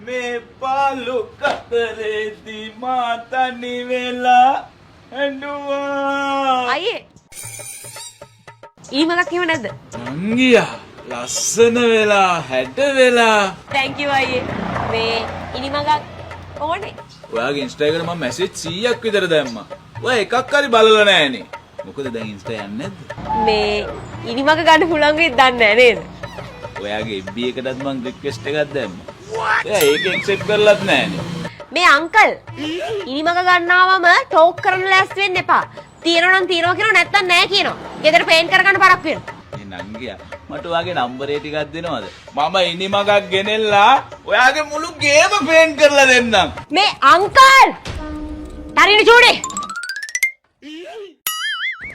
මේ පාලු කතරේදී මා තනි වෙලා ඇඬුවා. අයියේ ඊමලක් එහෙම නැද්ද? නංගියා ලස්සන වෙලා හැඩ වෙලා. thank you අයියේ. මේ ඉනිමගක් ඕනේ. ඔයාගේ ඉන්ස්ටා එකට මම මැසේජ් 100ක් විතර දැම්මා. ඔයා එකක් හරි බලලා නැහනේ. මොකද දැන් ඉන්ස්ටා යන්නේ නැද්ද? මේ ඉනිමග ගන්න පුළුවන් වෙයිද දන්නේ නැහැ නේද? ඔයාගේ FB එකටත් මම රික්වෙස්ට් එකක් දැම්මා. එයා ඒක ඇක්සෙප්ට් කරලත් නැහනේ. මේ අංකල් ඉනිමග ගන්නාවම ටෝක් කරන්න ලෑස්ති වෙන්න එපා. තියනවා නම් තියනවා කියනවා නැත්තම් නැහැ කියනවා. ගෙදර පේන් කරගන්න බරක් වෙනවා. මේ නංගියා මට ඔයාගේ නම්බරේ ටිකක් දෙනවද? මම ඉනිමගක් ගෙනෙල්ලා ඔයාගේ මුළු ගේම පේන් කරලා දෙන්නම්. මේ අංකල් තරින චූඩි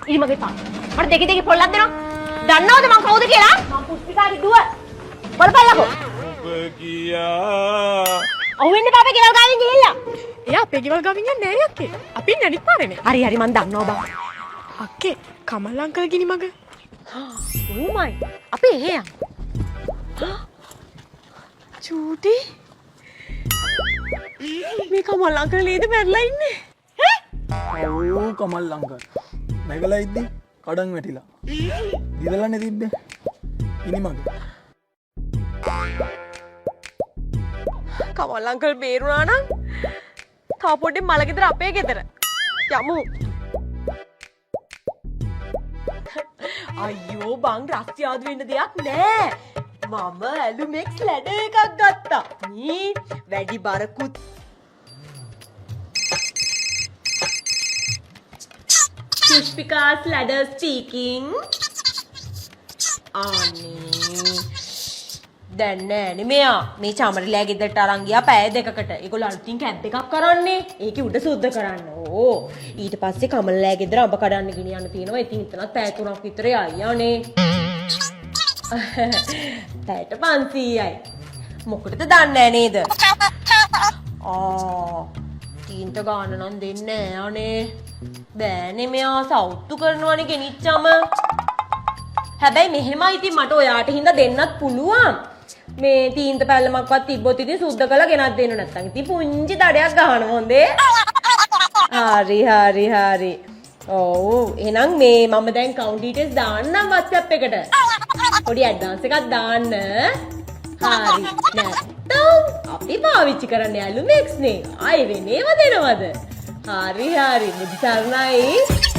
ඉනිමගේ පා මට දෙකේ පොල්ලක් දෙනවා. දන්නවද මං කවුද කියලා? මං පුස්තිකාගේ දුව. බලපල්ලකෝ. ඔබ ගියා. ඔවෙන්න පාපේ ගෙවල් ගාවින් ගිහිල්ලා. එයා අපේ ගෙවල් ගාවින් යන්නේ නැහැ අක්කේ. අපි ඉන්නේ අනිත් පාරේනේ. හරි මං දන්නවා බං. අක්කේ කමල් අංකල් ගිනි මග. ඕ මයි. අපි එහෙයන්. චූටි. මේ කමල් අංකල් නේද මැරලා ඉන්නේ? ඔව් කමල් අංකල් නැගලා ඉද්දි කඩන් වැටිලා දිදලානේ තිබ්බේ ඉනිමග කමල් අංකල් බේරුණා නම් තව පොඩ්ඩේ මල ගෙදර අපේ ගෙදර යමු. අයියෝ බං රස්තියාදු වෙන්න දෙයක් නෑ. මම ඇලුමෙක්ස් ලැඩ එකක් ගත්තා. මේ වැඩි බරකුත් Pushpika's ladder speaking. අනේ දැන් නෑනේ මෙයා මේ චමරලෑ ගෙදරට අරන් ගියා පැය දෙකකට. ඒගොල්ලෝ අලුතින් කැබ් එකක් කරන්නේ. ඒකේ උඩ සුද්ධ කරන්න. ඕ ඊට පස්සේ කමලලෑ ගෙදර අඹ කඩන්න ගෙනියන්න තියෙනවා. ඉතින් එතනත් පැය 3ක් විතර යයියානේ. පැයට 500යි. මොකටද දන්නේ නෑ නේද? තීන්ත ගාන නම් දෙන්නේ නෑ අනේ. බෑනේ මෙයා සවුත්තු කරනවනේ ගෙනිච්චම. හැබැයි මෙහෙමයි ඉතින් මට ඔයාට හින්දා දෙන්නත් පුළුවන්. මේ තීන්ත පැල්ලමක්වත් තිබ්බොත් ඉතින් සුද්ධ කරලා ගෙනත් දෙන්න නැත්තම් ඉතින් පුංචි දඩයක් ගහනවා හොඳේ. හරි. ඔව් එහෙනම් මේ මම දැන් කවුන්ට් ඩීටේල්ස් දාන්නම් WhatsApp එකට. පොඩි ඇඩ්වාන්ස් එකක් දාන්න. හරි. නැත්තම් අපි පාවිච්චි කරන්න යාළුවෙක්ස් නේ. ආයෙ වෙනේව දෙනවද? හරි බුද්ධ සරණයි.